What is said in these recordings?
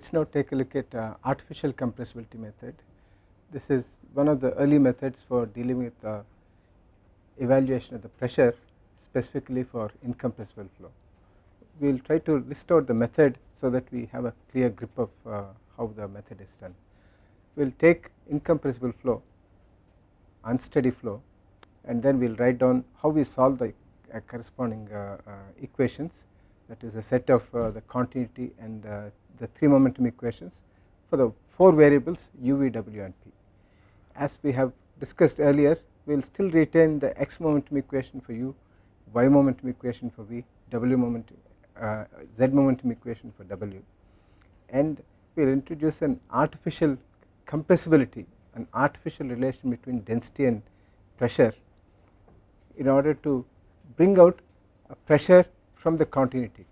let us now take a look at artificial compressibility method. This is one of the early methods for dealing with evaluation of the pressure, specifically for incompressible flow. We will try to list out the method so that we have a clear grip of how the method is done. We will take incompressible flow, unsteady flow, and then we will write down how we solve the corresponding equations, that is a set of the continuity and the 3 momentum equations for the 4 variables u, v, w and p. As we have discussed earlier, we will still retain the x momentum equation for u, y momentum equation for v, w momentum, z momentum equation for w, and we will introduce an artificial compressibility, an artificial relation between density and pressure in order to bring out a pressure from the continuity equation.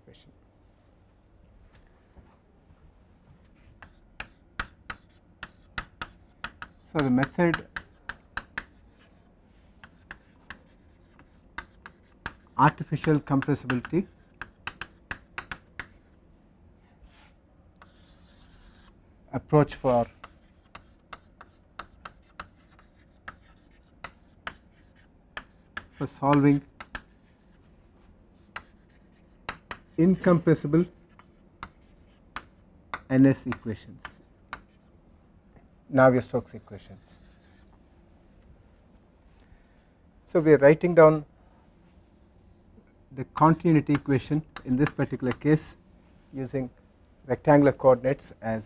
So the method artificial compressibility approach for solving incompressible NS equations, Navier-Stokes equations. So we are writing down the continuity equation in this particular case using rectangular coordinates as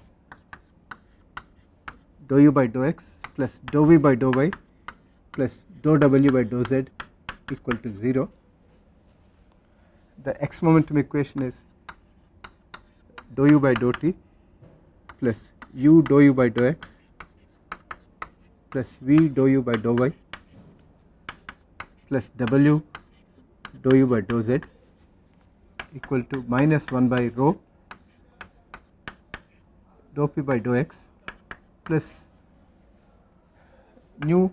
dou u by dou x plus dou v by dou y plus dou w by dou z equal to 0. The x momentum equation is dou u by dou t plus u dou u by dou x plus v dou u by dou y plus w dou u by dou z equal to minus 1 by rho dou p by dou x plus nu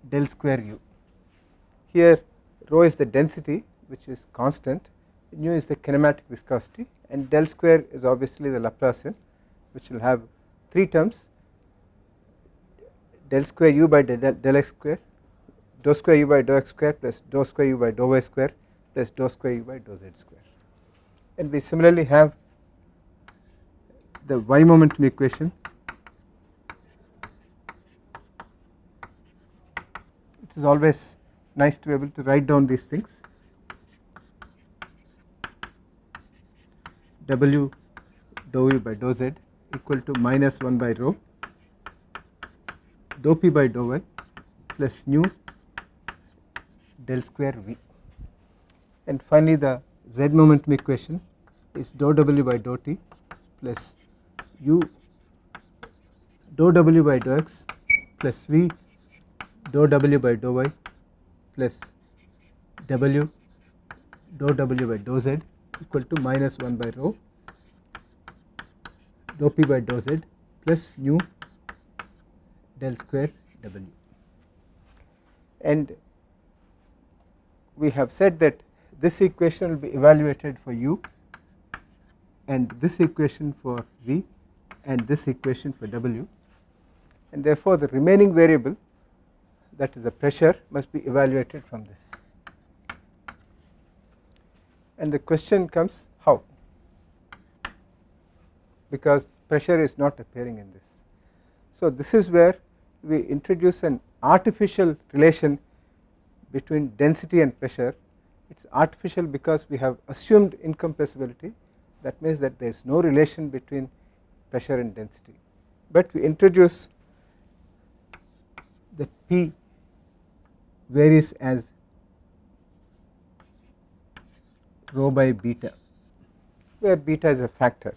del square u. Here rho is the density which is constant, nu is the kinematic viscosity, and del square is obviously the Laplacian, which will have 3 terms: del square u by del x square, dou square u by dou x square plus dou square u by dou y square plus dou square u by dou z square. And we similarly have the y momentum equation. It is always nice to be able to write down these things. W dou u by dou z equal to minus 1 by rho dou p by dou y plus nu del square v. And finally the z momentum equation is dou w by dou t plus u dou w by dou x plus v dou w by dou y plus w dou w by dou z equal to minus 1 by rho dou p by dou z plus nu del square w. And we have said that this equation will be evaluated for u, and this equation for v, and this equation for w, and therefore the remaining variable, that is the pressure, must be evaluated from this. And the question comes, how? Because pressure is not appearing in this. So this is where we introduce an artificial relation between density and pressure. It is artificial because we have assumed incompressibility. That means that there is no relation between pressure and density, but we introduce that P varies as rho by beta, where beta is a factor,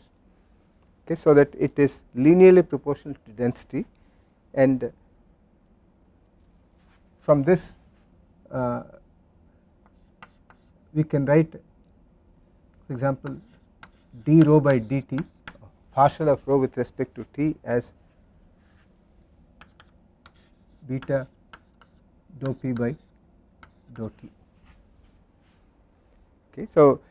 okay, so that it is linearly proportional to density. And from this we can write, for example, d rho by dt, partial of rho with respect to t, as beta dou p by dou t. Okay, so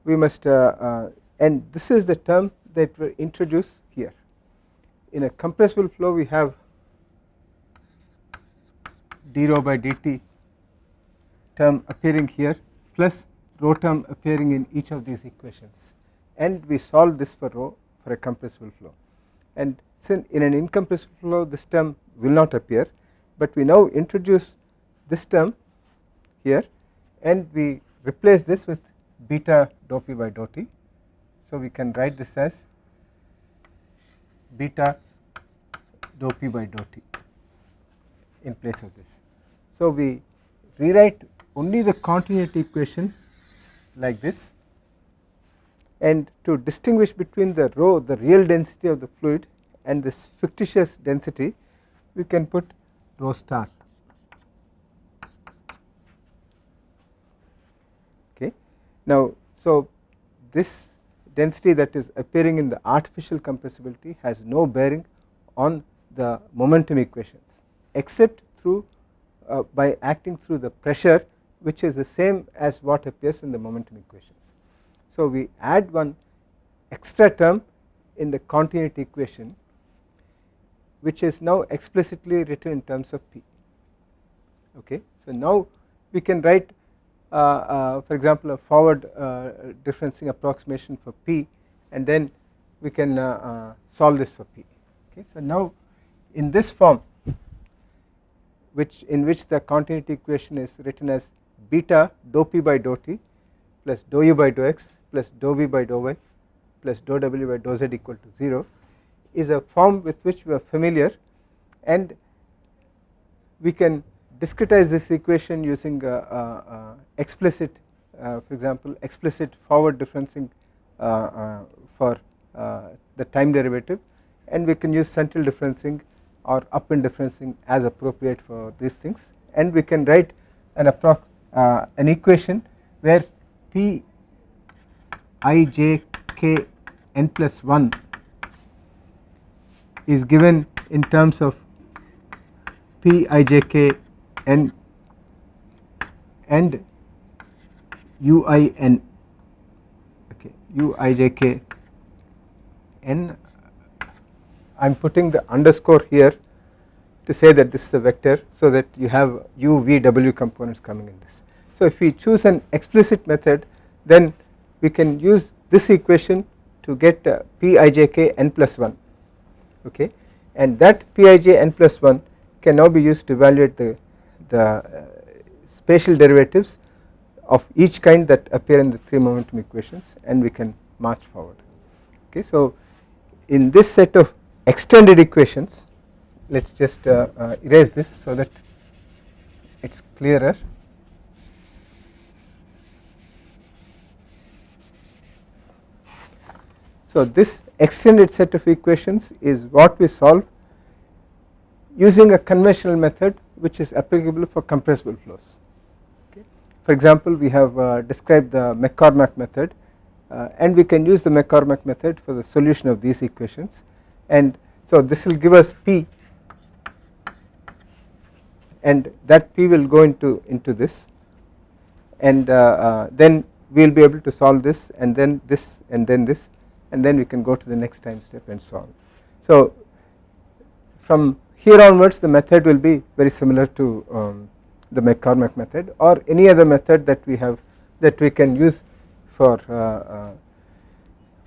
we must and this is the term that were introduced here. In a compressible flow we have d rho by dt term appearing here plus rho term appearing in each of these equations, and we solve this for rho for a compressible flow. And since in an incompressible flow this term will not appear, but we now introduce this term here and we replace this with beta dou p by dou t. So we can write this as beta dou p by dou t in place of this. So we rewrite only the continuity equation like this, and to distinguish between the rho, the real density of the fluid, and this fictitious density, we can put rho star. Okay. Now, so this density that is appearing in the artificial compressibility has no bearing on the momentum equations, except through by acting through the pressure, which is the same as what appears in the momentum equations. So we add one extra term in the continuity equation, which is now explicitly written in terms of P. Okay. So now we can write for example a forward differencing approximation for P, and then we can solve this for P. Okay. So now in this form, in which the continuity equation is written as beta dou p by dou t plus dou u by dou x plus dou v by dou y plus dou w by dou z equal to 0, is a form with which we are familiar, and we can discretize this equation using explicit, for example explicit forward differencing for the time derivative, and we can use central differencing or upwind differencing as appropriate for these things, and we can write an equation where p I j k n plus 1 is given in terms of p I j k n and u I n. Okay, u I j k n. I am putting the underscore here to say that this is a vector, so that you have u v w components coming in this. So if we choose an explicit method, then we can use this equation to get p I j k n plus 1. Okay, and that p I j n plus 1 can now be used to evaluate the spatial derivatives of each kind that appear in the three momentum equations, and we can march forward. Okay, so in this set of extended equations, let us just erase this so that it is clearer. So this extended set of equations is what we solve using a conventional method which is applicable for compressible flows. Okay. For example, we have described the McCormack method, and we can use the McCormack method for the solution of these equations, and so this will give us P, and that P will go into this, and then we will be able to solve this, and then this, and then this, and then we can go to the next time step and solve. So from here onwards the method will be very similar to the McCormack method or any other method that we have, that we can use for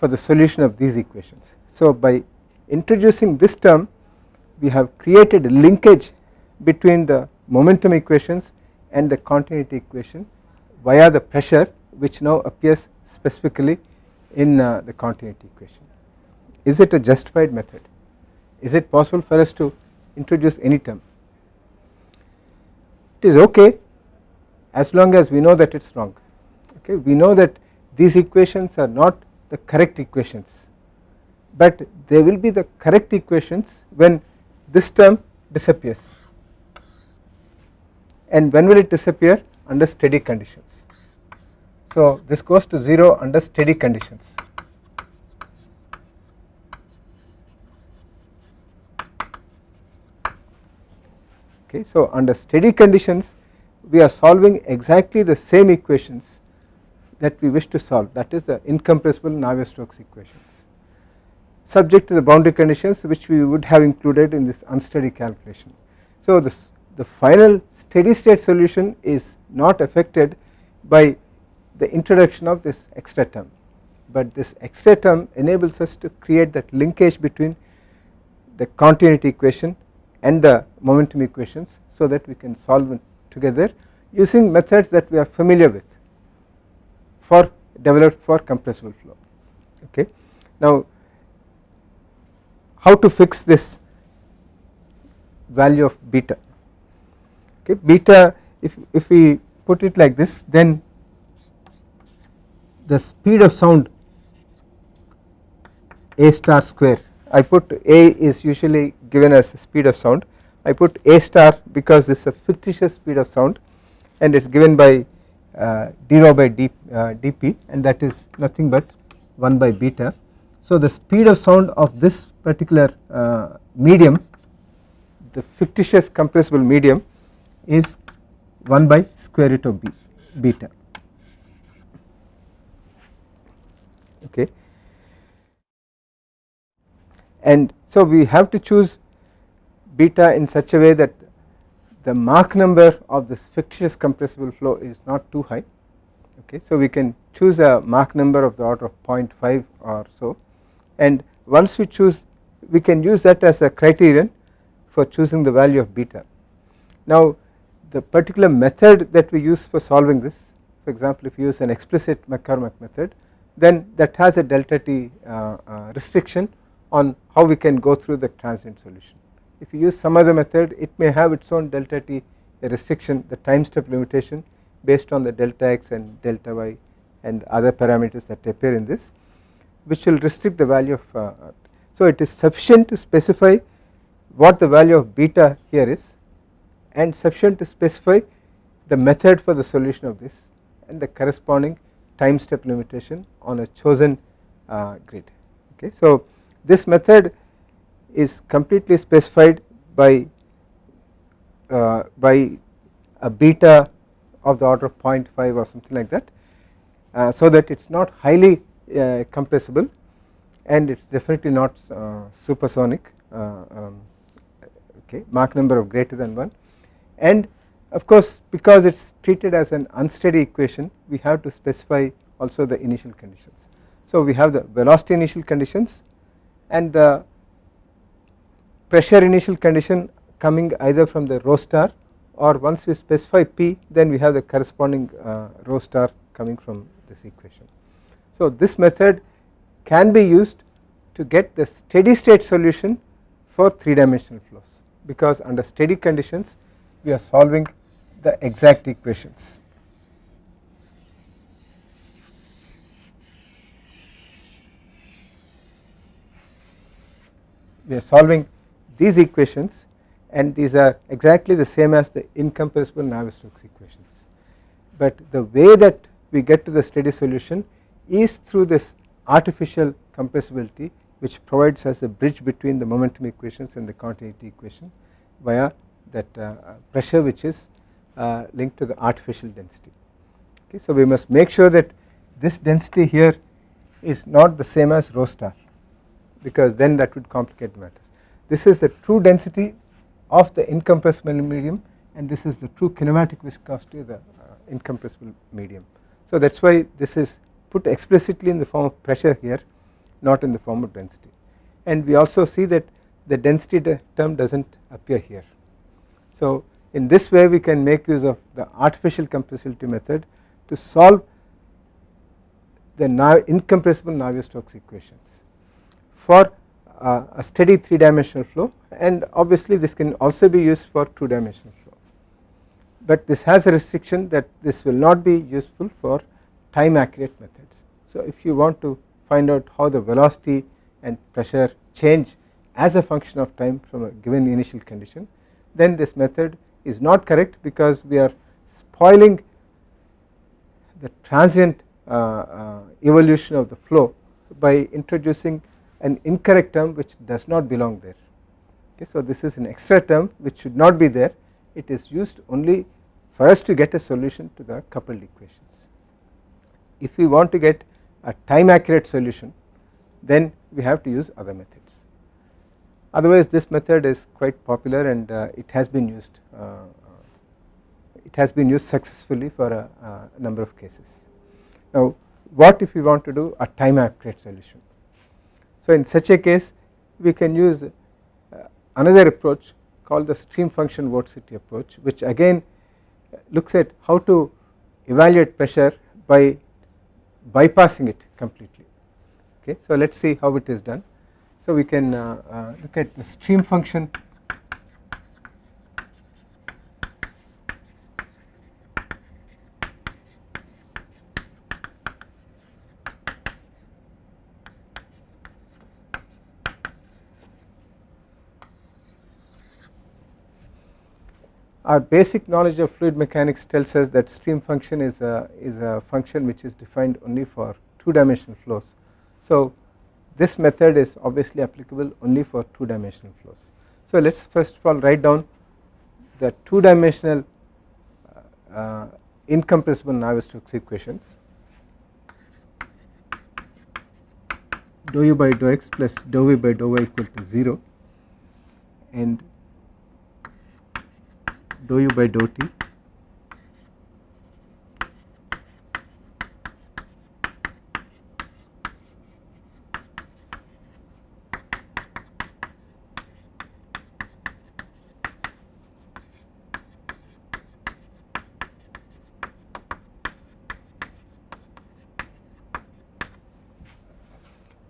the solution of these equations. So by introducing this term, we have created a linkage between the momentum equations and the continuity equation via the pressure, which now appears specifically in the continuity equation. Is it a justified method? Is it possible for us to introduce any term? It is okay as long as we know that it is wrong. Okay, we know that these equations are not the correct equations, but they will be the correct equations when this term disappears. And when will it disappear? Under steady conditions. So this goes to 0 under steady conditions. Okay, so under steady conditions we are solving exactly the same equations that we wish to solve, that is the incompressible Navier-Stokes equations. subject to the boundary conditions which we would have included in this unsteady calculation. So the final steady state solution is not affected by the introduction of this extra term, but this extra term enables us to create that linkage between the continuity equation and the momentum equations, so that we can solve it together using methods that we are familiar with for developed for compressible flow. Okay. Now how to fix this value of beta? Okay, beta, if we put it like this, then the speed of sound a star square, I put a is usually given as the speed of sound, I put a star because this is a fictitious speed of sound and it is given by d rho by dp, and that is nothing but 1 by beta. So the speed of sound of this particular medium, the fictitious compressible medium, is 1 by square root of beta. Okay. And so we have to choose beta in such a way that the Mach number of this fictitious compressible flow is not too high. Okay, so we can choose a Mach number of the order of 0.5 or so, and once we choose, we can use that as a criterion for choosing the value of beta. Now the particular method that we use for solving this, for example if you use an explicit McCormack method, then that has a delta t restriction on how we can go through the transient solution. If you use some other method, it may have its own delta t restriction, the time step limitation based on the delta x and delta y and other parameters that appear in this, which will restrict the value of so it is sufficient to specify what the value of beta here is, and sufficient to specify the method for the solution of this and the corresponding time step limitation on a chosen grid. Okay, so this method is completely specified by a beta of the order of 0.5 or something like that, so that it is not highly compressible and it is definitely not supersonic. Okay, Mach number of greater than 1, and of course because it is treated as an unsteady equation, we have to specify also the initial conditions. So we have the velocity initial conditions and the pressure initial condition coming either from the rho star, or once we specify P, then we have the corresponding rho star coming from this equation. So this method can be used to get the steady state solution for 3-dimensional flows, because under steady conditions we are solving the exact equations. We are solving these equations, and these are exactly the same as the incompressible Navier-Stokes equations, but the way that we get to the steady solution is through this artificial compressibility, which provides us a bridge between the momentum equations and the continuity equation via that pressure which is linked to the artificial density. Okay, so we must make sure that this density here is not the same as rho star, because then that would complicate matters. This is the true density of the incompressible medium, and this is the true kinematic viscosity of the incompressible medium. So that is why this is put explicitly in the form of pressure here, not in the form of density. And we also see that the density term does not appear here. So in this way we can make use of the artificial compressibility method to solve the incompressible Navier-Stokes equations for a steady 3-dimensional flow, and obviously this can also be used for 2-dimensional flow, but this has a restriction that this will not be useful for time accurate methods. So if you want to find out how the velocity and pressure change as a function of time from a given initial condition, then this method is not correct, because we are spoiling the transient evolution of the flow by introducing an incorrect term which does not belong there. Okay, so this is an extra term which should not be there. It is used only for us to get a solution to the coupled equations. If we want to get a time accurate solution, then we have to use other methods. Otherwise this method is quite popular and it has been used successfully for a number of cases. Now what if we want to do a time accurate solution? So in such a case we can use another approach called the stream function vorticity approach, which again looks at how to evaluate pressure by bypassing it completely. Okay, so let us see how it is done. So we can look at the stream function Our basic knowledge of fluid mechanics tells us that stream function is a function which is defined only for two-dimensional flows. So this method is obviously applicable only for two-dimensional flows. So let us first of all write down the two-dimensional incompressible Navier-Stokes equations. Dou u by dou x plus dou v by dou y equal to 0 and dou u by dou t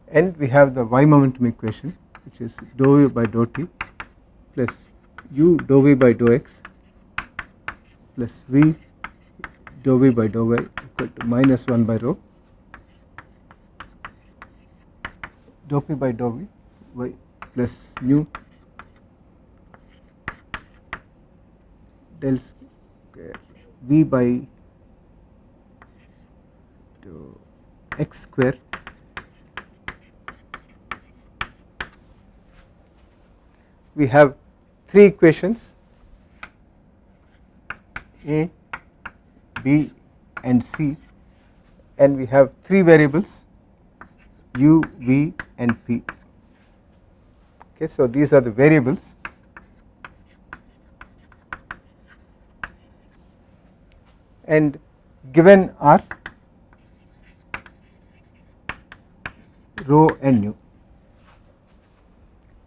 and we have the y momentum equation, which is dou u by dou t plus u dou v by dou x plus v dou v by dou y equal to minus 1 by rho dou p by dou v y plus nu del square v by dou x square we have three equations A, B and C, and we have three variables u, v and p. Okay, so these are the variables, and given are rho and nu,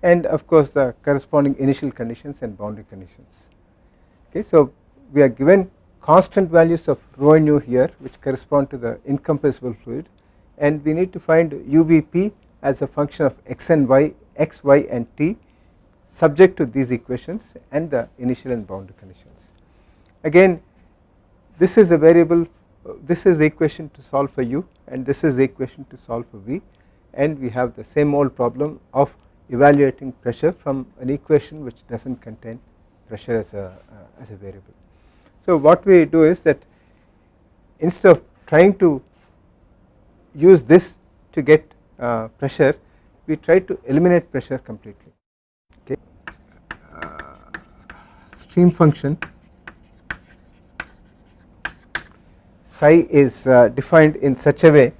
and of course the corresponding initial conditions and boundary conditions. Okay, so we are given constant values of rho and nu here, which correspond to the incompressible fluid, and we need to find UVP as a function of x and y, x, y and t subject to these equations and the initial and boundary conditions. Again this is a variable, this is the equation to solve for u and this is the equation to solve for v, and we have the same old problem of evaluating pressure from an equation which does not contain pressure as a variable. So what we do is that instead of trying to use this to get pressure, we try to eliminate pressure completely. Okay. Stream function psi is defined in such a way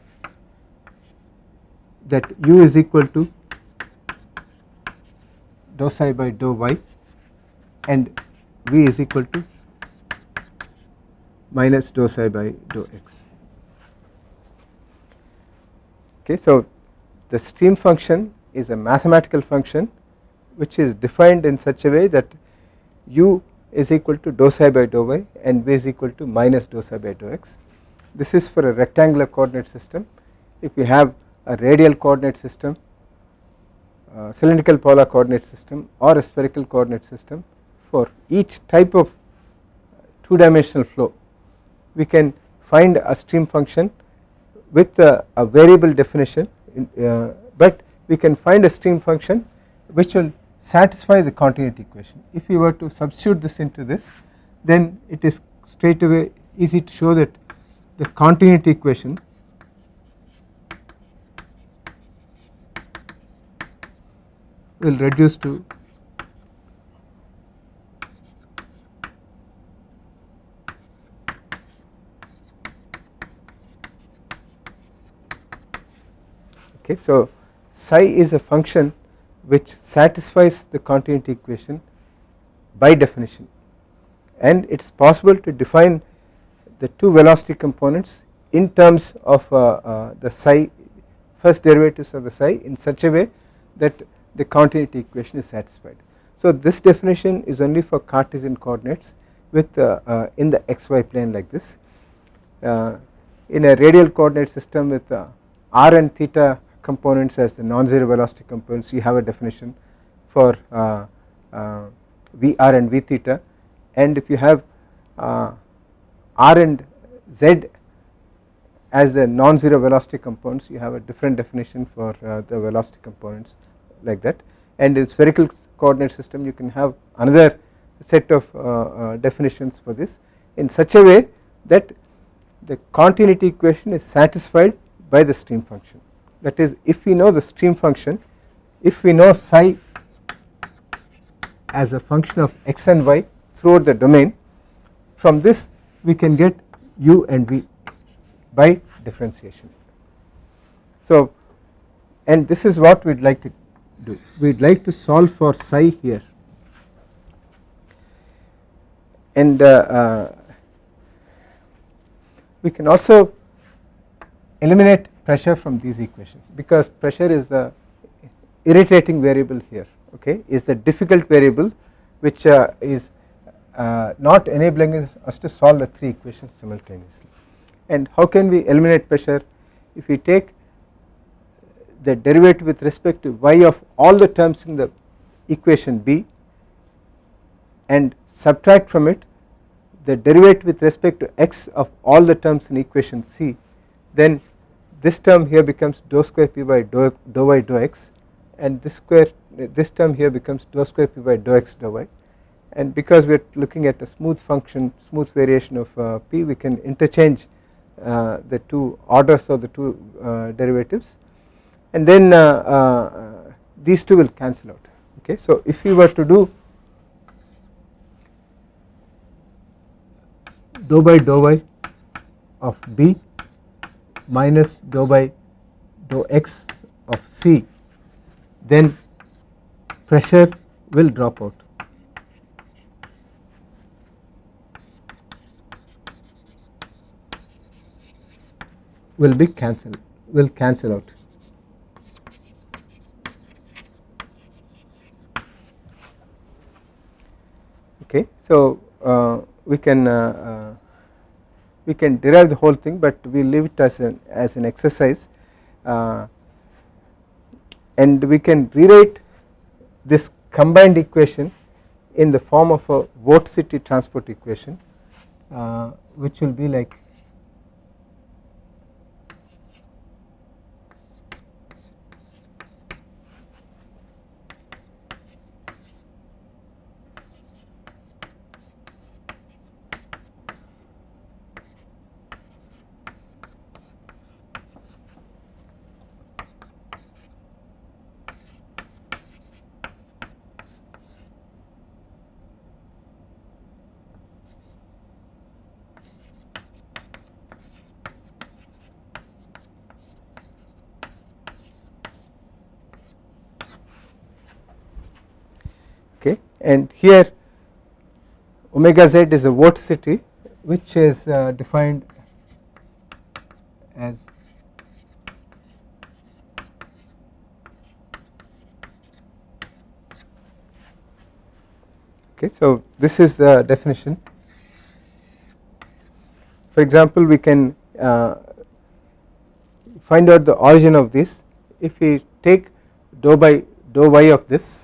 that u is equal to dou psi by dou y and v is equal to minus dou psi by dou x. Okay, so the stream function is a mathematical function which is defined in such a way that u is equal to dou psi by dou y and v is equal to minus dou psi by dou x. This is for a rectangular coordinate system. If we have a radial coordinate system, cylindrical polar coordinate system or a spherical coordinate system, for each type of two-dimensional flow we can find a stream function with a variable definition, but we can find a stream function which will satisfy the continuity equation. If we were to substitute this into this, then it is straight away easy to show that the continuity equation will reduce to okay. So psi is a function which satisfies the continuity equation by definition, and it is possible to define the two velocity components in terms of the psi first derivatives of the psi in such a way that the continuity equation is satisfied. So this definition is only for Cartesian coordinates with in the xy plane like this. In a radial coordinate system with r and theta components as the non-zero velocity components, you have a definition for Vr and V theta, and if you have r and z as the non-zero velocity components, you have a different definition for the velocity components like that. And in spherical coordinate system you can have another set of definitions for this in such a way that the continuity equation is satisfied by the stream function. That is, if we know the stream function, if we know psi as a function of x and y throughout the domain, from this we can get u and v by differentiation. So, and this is what we would like to do. We would like to solve for psi here, and we can also eliminate pressure from these equations, because pressure is the irritating variable here, okay, is the difficult variable which is not enabling us to solve the three equations simultaneously. And how can we eliminate pressure? If we take the derivative with respect to y of all the terms in the equation B and subtract from it the derivative with respect to x of all the terms in equation C, then this term here becomes dou square p by dou y dou x, and this term here becomes dou square p by dou x dou y. And because we are looking at a smooth function, smooth variation of p, we can interchange the two orders of the two derivatives, and then these two will cancel out, okay. So if we were to do dou by dou y of B minus dou by dou x of C, then pressure will drop out. Will cancel out. Okay, so we can derive the whole thing, but we leave it as an exercise, and we can rewrite this combined equation in the form of a vorticity transport equation, which will be like okay, and here omega z is a vorticity which is defined as okay. So this is the definition. For example, we can find out the origin of this. If we take dou by dou y of this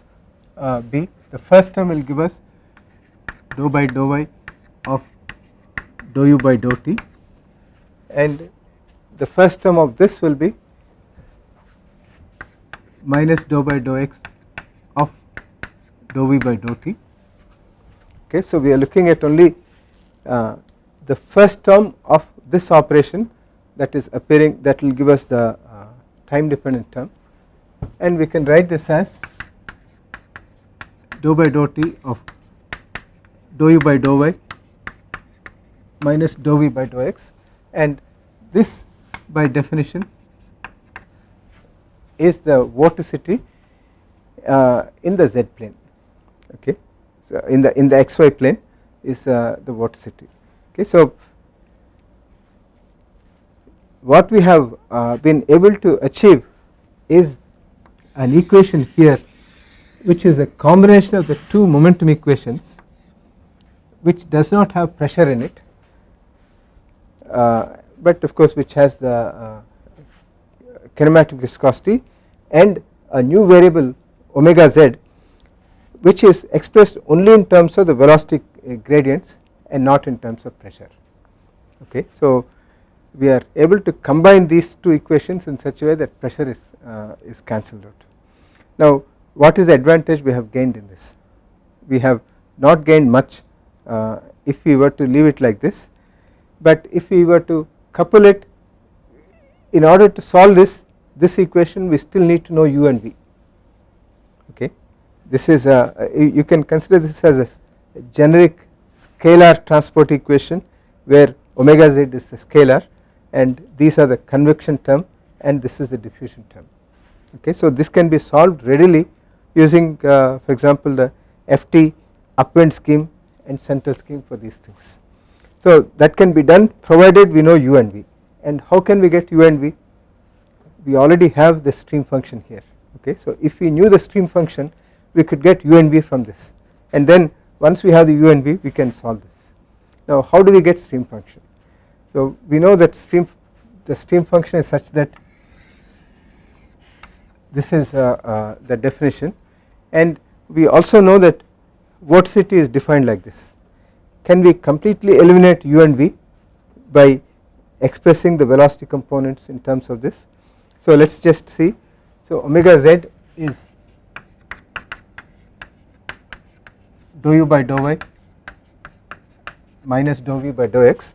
B, the first term will give us dou by dou y of dou u by dou t, and the first term of this will be minus dou by dou x of dou v by dou t. Okay, so we are looking at only the first term of this operation that is appearing, that will give us the time dependent term, and we can write this as dou by dou t of dou u by dou y minus dou v by dou x, and this by definition is the vorticity in the z plane. Okay, so in the xy plane is the vorticity. Okay, so what we have been able to achieve is an equation here which is a combination of the two momentum equations which does not have pressure in it, but of course which has the kinematic viscosity and a new variable omega z which is expressed only in terms of the velocity gradients and not in terms of pressure. Okay, so we are able to combine these two equations in such a way that pressure is cancelled out. Now what is the advantage we have gained in this? We have not gained much if we were to leave it like this, but if we were to couple it, in order to solve this equation we still need to know u and v. Okay, this is you can consider this as a generic scalar transport equation where omega z is the scalar and these are the convection term and this is the diffusion term. Okay, so this can be solved readily using for example the FT upwind scheme and central scheme for these things. So that can be done provided we know u and v. And how can we get u and v? We already have the stream function here. Okay, so if we knew the stream function we could get u and v from this, and then once we have the u and v we can solve this. Now how do we get stream function? So we know that the stream function is such that this is the definition, and we also know that vorticity is defined like this. Can we completely eliminate u and v by expressing the velocity components in terms of this? So let us just see. So omega z is dou u by dou y minus dou v by dou x,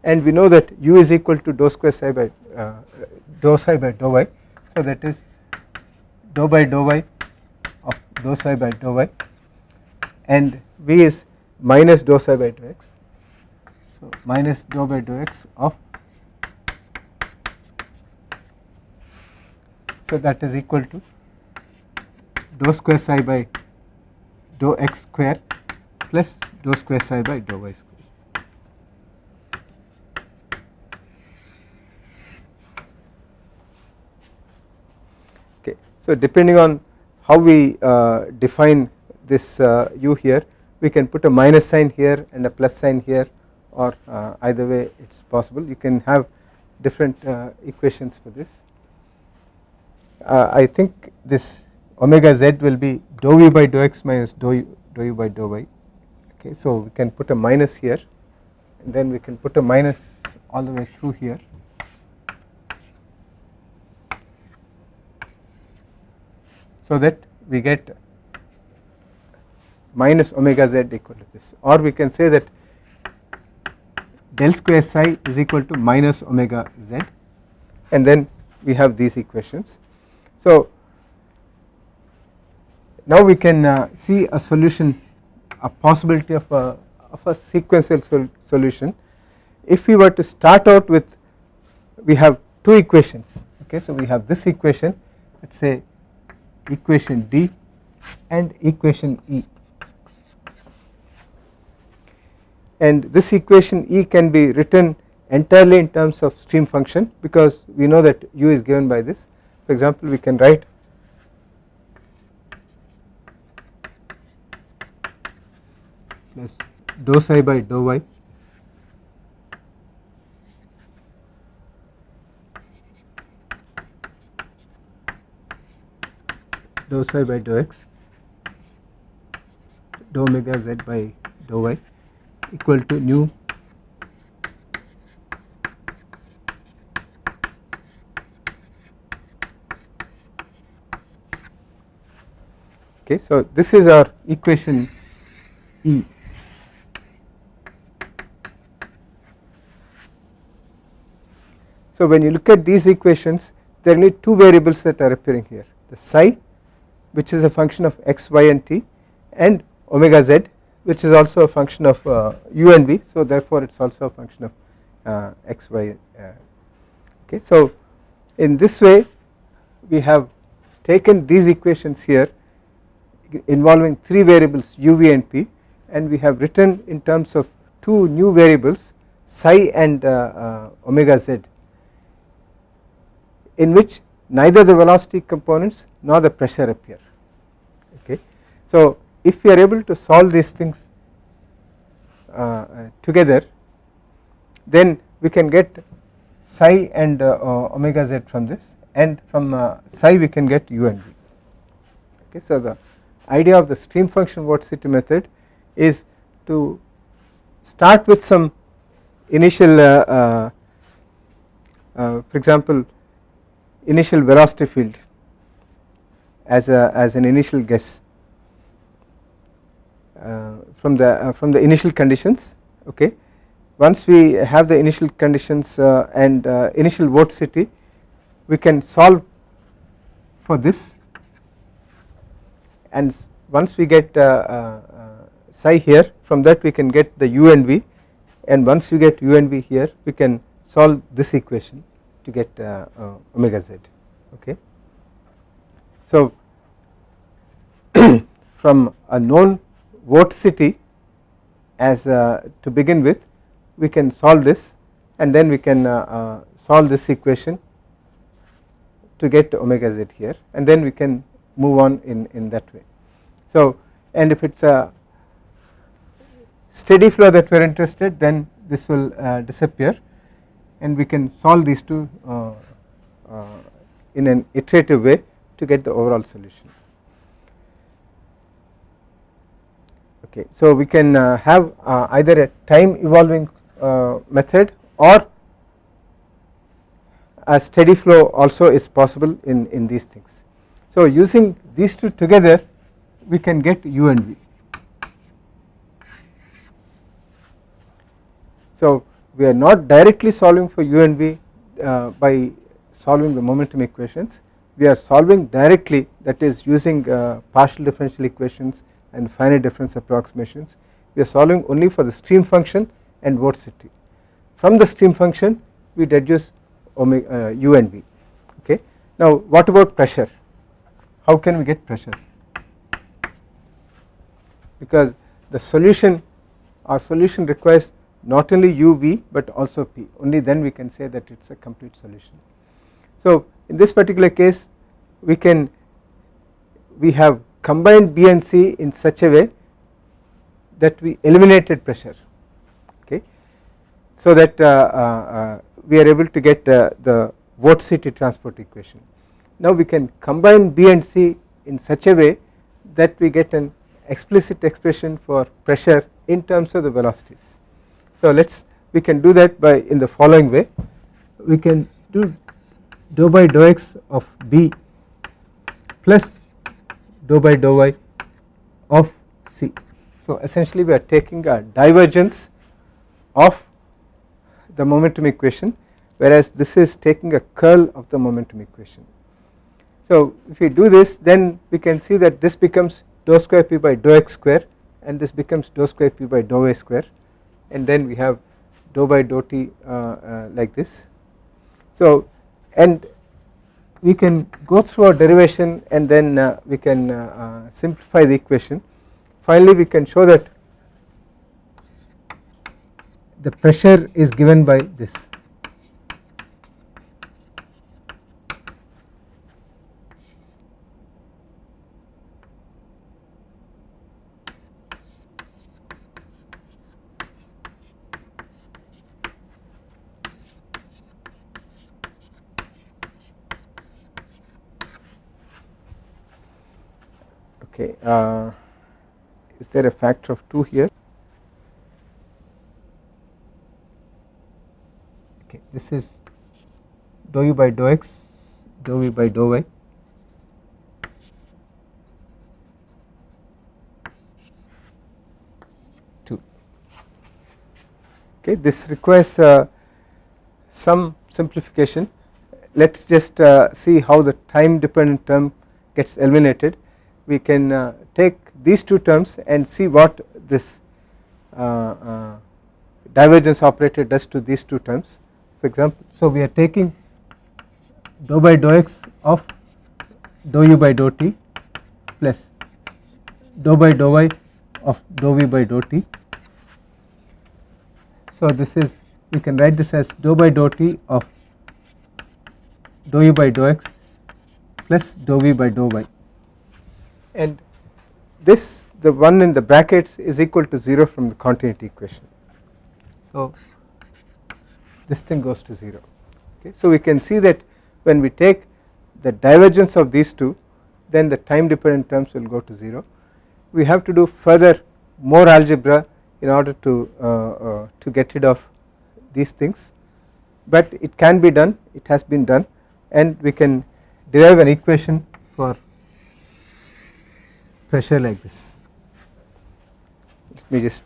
and we know that u is equal to dou square psi by dou psi by dou y, so that is dou by dou y of dou psi by dou y, and v is minus dou psi by dou x, so minus dou by dou x of, so that is equal to dou square psi by dou x square plus dou square psi by dou y square. Okay, so depending on how we define this u here, we can put a minus sign here and a plus sign here, or either way it is possible. You can have different equations for this. I think this omega z will be dou v by dou x minus dou u by dou y. Okay, so we can put a minus here, and then we can put a minus all the way through here. So that we get minus omega z equal to this, or we can say that del square psi is equal to minus omega z, and then we have these equations. So now we can see a solution, a possibility of a sequential solution. If we were to start out with, we have two equations. Okay, so we have this equation, let us say equation D and equation E, and this equation E can be written entirely in terms of stream function because we know that u is given by this. For example, we can write plus dou psi by dou y dou psi by dou x dou omega z by dou y equal to nu okay. So this is our equation E. So when you look at these equations, there are only two variables that are appearing here, the psi which is a function of x, y and t, and omega z which is also a function of u and v, so therefore it is also a function of x, y. Okay, so in this way we have taken these equations here involving 3 variables u, v and p, and we have written in terms of 2 new variables psi and omega z, in which neither the velocity components nor the pressure appear. Okay. So if we are able to solve these things together, then we can get psi and omega z from this, and from psi we can get u and v. Okay. So the idea of the stream function vorticity method is to start with some initial for example initial velocity field as an initial guess from the initial conditions. Okay. Once we have the initial conditions and initial vorticity, we can solve for this, and once we get psi here, from that we can get the u and v, and once we get u and v here, we can solve this equation to get omega z. Okay. So from a known vorticity as to begin with, we can solve this, and then we can solve this equation to get omega z here, and then we can move on in that way. So, and if it is a steady flow that we are interested, then this will disappear, and we can solve these two in an iterative way to get the overall solution. Okay. So we can have either a time evolving method, or a steady flow also is possible in these things. So using these two together, we can get u and v. So we are not directly solving for u and v by solving the momentum equations. We are solving directly, that is using partial differential equations and finite difference approximations. We are solving only for the stream function and vorticity. From the stream function we deduce omega, u and v. Okay. Now what about pressure? How can we get pressure? Because the solution, our solution requires not only u, v but also p, only then we can say that it is a complete solution. So in this particular case, we have combined b and c in such a way that we eliminated pressure. Okay. So that we are able to get the vorticity transport equation. Now we can combine b and c in such a way that we get an explicit expression for pressure in terms of the velocities. So we can do that by in the following way. We can do dou by dou x of b plus dou by dou y of c. So essentially we are taking a divergence of the momentum equation, whereas this is taking a curl of the momentum equation. So if we do this, then we can see that this becomes dou square p by dou x square, and this becomes dou square p by dou y square, and then we have dou by dou t like this. So, and we can go through our derivation, and then we can simplify the equation. Finally we can show that the pressure is given by this. Okay, is there a factor of 2 here? Okay, this is dou u by dou x, dou v by dou y. Okay, this requires some simplification. Let us just see how the time dependent term gets eliminated. We can take these two terms and see what this divergence operator does to these two terms. For example, so we are taking dou by dou x of dou u by dou t plus dou by dou y of dou v by dou t. So this is, we can write this as dou by dou t of dou u by dou x plus dou v by dou y, and this, the one in the brackets, is equal to 0 from the continuity equation. So this thing goes to 0. Okay. So we can see that when we take the divergence of these two, then the time dependent terms will go to 0. We have to do further more algebra in order to get rid of these things, but it can be done, it has been done, and we can derive an equation for pressure like this. Let me just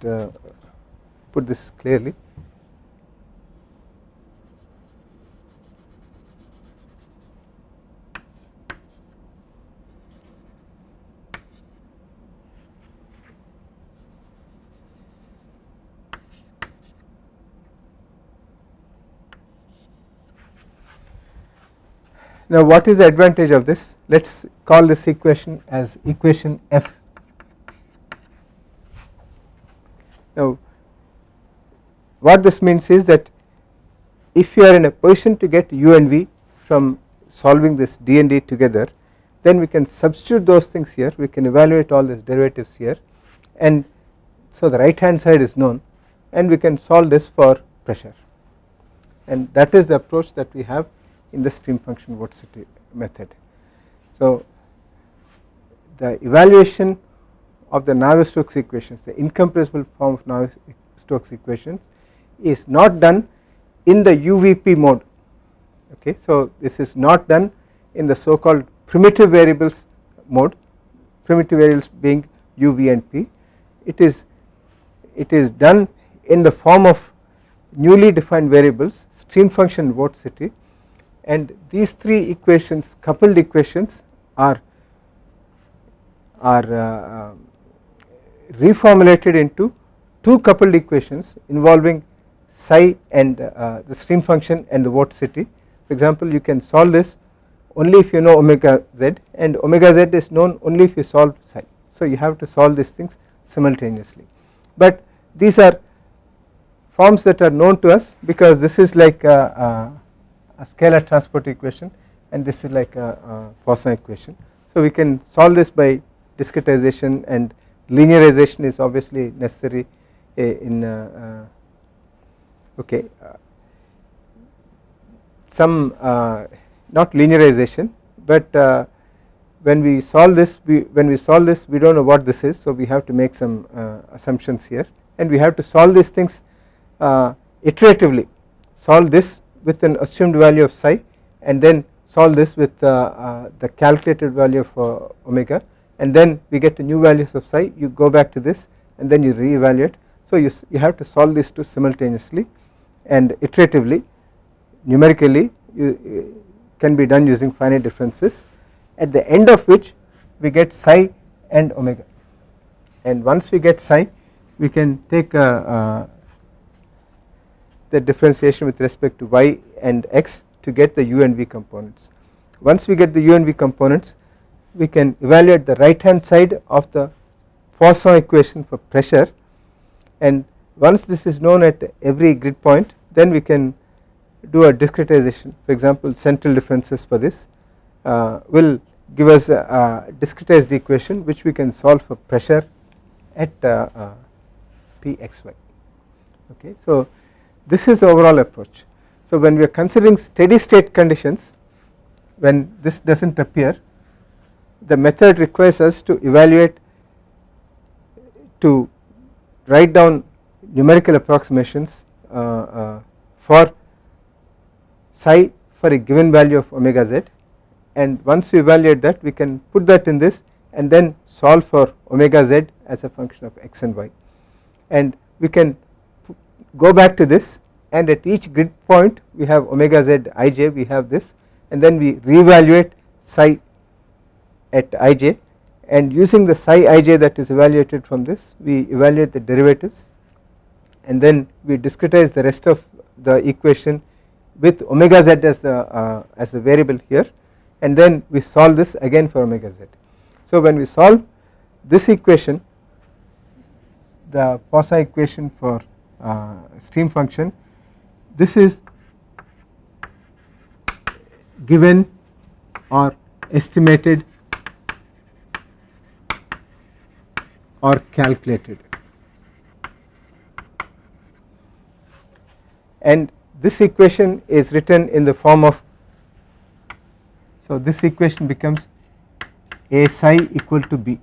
put this clearly. Now what is the advantage of this? Let us call this equation as equation F. Now what this means is that if you are in a position to get u and v from solving this d and d together, then we can substitute those things here, we can evaluate all these derivatives here, and so the right hand side is known, and we can solve this for pressure, and that is the approach that we have in the stream function vorticity method. So the evaluation of the Navier-Stokes equations, the incompressible form of Navier-Stokes equations, is not done in the UVP mode. Okay, so this is not done in the so called primitive variables mode, primitive variables being u, v and p. It is done in the form of newly defined variables, stream function vorticity, and these three equations, coupled equations, are reformulated into two coupled equations involving psi and the stream function and the vorticity. For example, you can solve this only if you know omega z, and omega z is known only if you solve psi. So you have to solve these things simultaneously, but these are forms that are known to us because this is like a scalar transport equation and this is like a Poisson equation. So we can solve this by discretization, and linearization is obviously necessary in some not linearization, but when we solve this we don't know what this is, so we have to make some assumptions here, and we have to solve these things iteratively, solve this with an assumed value of psi, and then solve this with the calculated value of omega, and then we get the new values of psi, you go back to this and then you reevaluate. So you have to solve these two simultaneously and iteratively, numerically, can be done using finite differences, at the end of which we get psi and omega, and once we get psi we can take the differentiation with respect to y and x to get the u and v components. Once we get the u and v components, we can evaluate the right hand side of the Poisson equation for pressure, and once this is known at every grid point, then we can do a discretization. For example, central differences for this will give us a discretized equation which we can solve for pressure at pxy. Okay, so this is the overall approach. So when we are considering steady state conditions, when this does not appear, the method requires us to evaluate, to write down numerical approximations for psi for a given value of omega z, and once we evaluate that we can put that in this and then solve for omega z as a function of x and y, and we can go back to this, and at each grid point we have omega z ij, we have this, and then we reevaluate psi at ij, and using the psi ij that is evaluated from this, we evaluate the derivatives, and then we discretize the rest of the equation with omega z as the variable here, and then we solve this again for omega z. So when we solve this equation, the Poisson equation for stream function, this is given or estimated or calculated, and this equation is written in the form of, so this equation becomes a psi equal to b,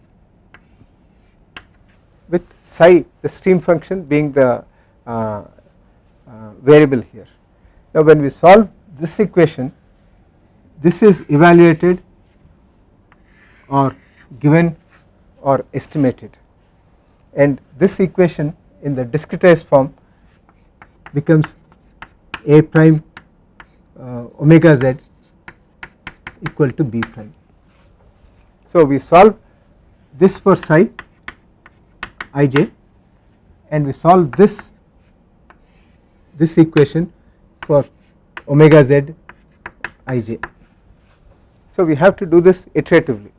with psi, the stream function, being the variable here. Now when we solve this equation, this is evaluated or given or estimated, and this equation in the discretized form becomes a prime omega z equal to b prime. So we solve this for psi ij, and we solve this equation for omega z ij. So we have to do this iteratively.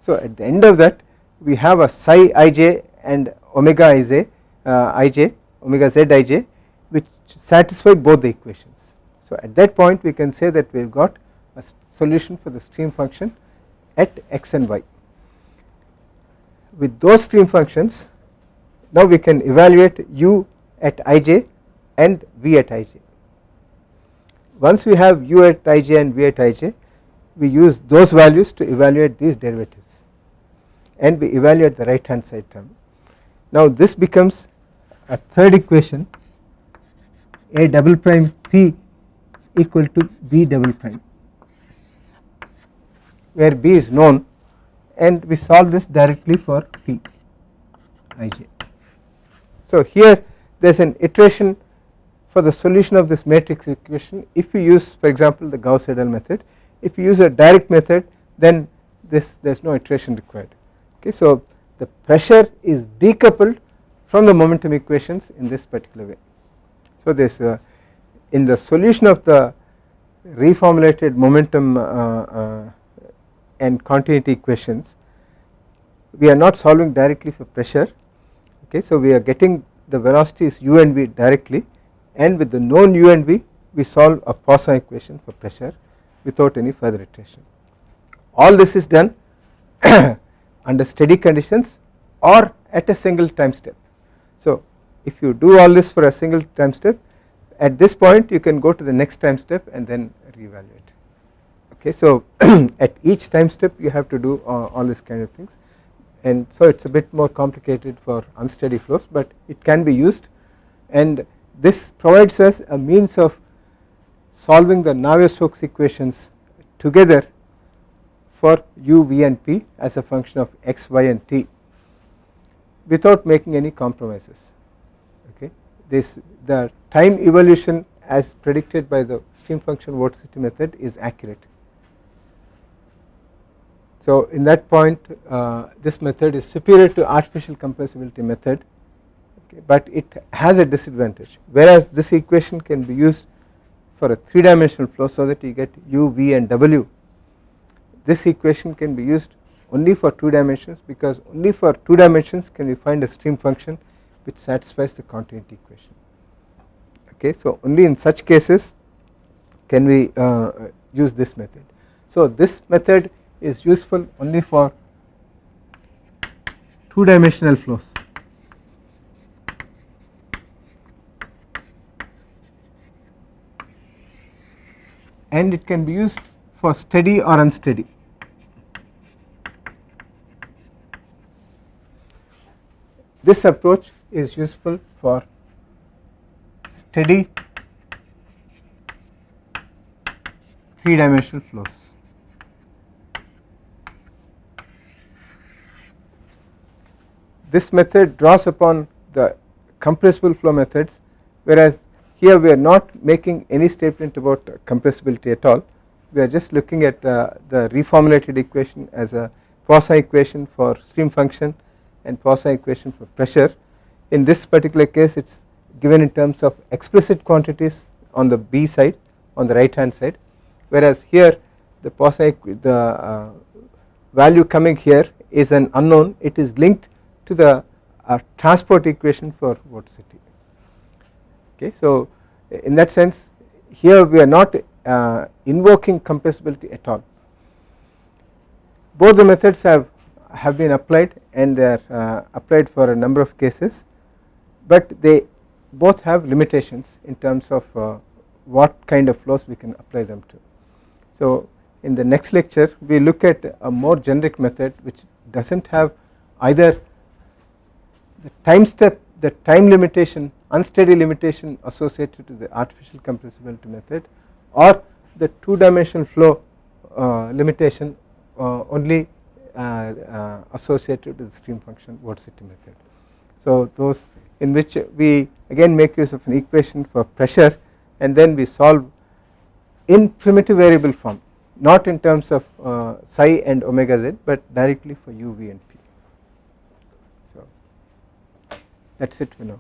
So at the end of that, we have a psi ij and omega ij, omega z ij, which satisfy both the equations. So at that point we can say that we have got a solution for the stream function at x and y. With those stream functions, now we can evaluate u at ij and v at ij. Once we have u at ij and v at ij, we use those values to evaluate these derivatives, and we evaluate the right hand side term. Now this becomes a third equation, a double prime p equal to b double prime, where b is known, and we solve this directly for p ij. So here there is an iteration for the solution of this matrix equation. If you use, for example, the Gauss-Seidel method, if you use a direct method, then there is no iteration required. Okay, so the pressure is decoupled from the momentum equations in this particular way. So this in the solution of the reformulated momentum and continuity equations, we are not solving directly for pressure. Okay, so we are getting the velocities u and v directly, and with the known u and v we solve a Poisson equation for pressure without any further iteration. All this is done under steady conditions or at a single time step. So if you do all this for a single time step, at this point you can go to the next time step and then reevaluate. Okay, so at each time step you have to do all these kind of things, and so it is a bit more complicated for unsteady flows, but it can be used, and this provides us a means of solving the Navier-Stokes equations together for u, v and p as a function of x, y and t without making any compromises. Okay, the time evolution as predicted by the stream function vorticity method is accurate. So in that point this method is superior to artificial compressibility method, okay, but it has a disadvantage. Whereas this equation can be used for a 3-dimensional flow so that you get u, v and w, this equation can be used only for 2 dimensions, because only for 2 dimensions can we find a stream function which satisfies the continuity equation. Okay, so only in such cases can we use this method. So this method is useful only for 2-dimensional flows. And it can be used for steady or unsteady. This approach is useful for steady 3-dimensional flows. This method draws upon the compressible flow methods, whereas here we are not making any statement about compressibility at all. We are just looking at the reformulated equation as a Poisson equation for stream function and Poisson equation for pressure. In this particular case it is given in terms of explicit quantities on the b side, on the right hand side, whereas here the Poisson value coming here is an unknown, it is linked to the transport equation for vorticity. Okay, so in that sense here we are not invoking compressibility at all. Both the methods have been applied and they are applied for a number of cases, but they both have limitations in terms of what kind of flows we can apply them to. So in the next lecture we look at a more generic method which does not have either the time step, the time limitation, unsteady limitation associated to the artificial compressibility method, or the 2-dimensional flow limitation only associated with the stream function vorticity method. So those in which we again make use of an equation for pressure and then we solve in primitive variable form, not in terms of psi and omega z, but directly for u, v and p. So that is it for now.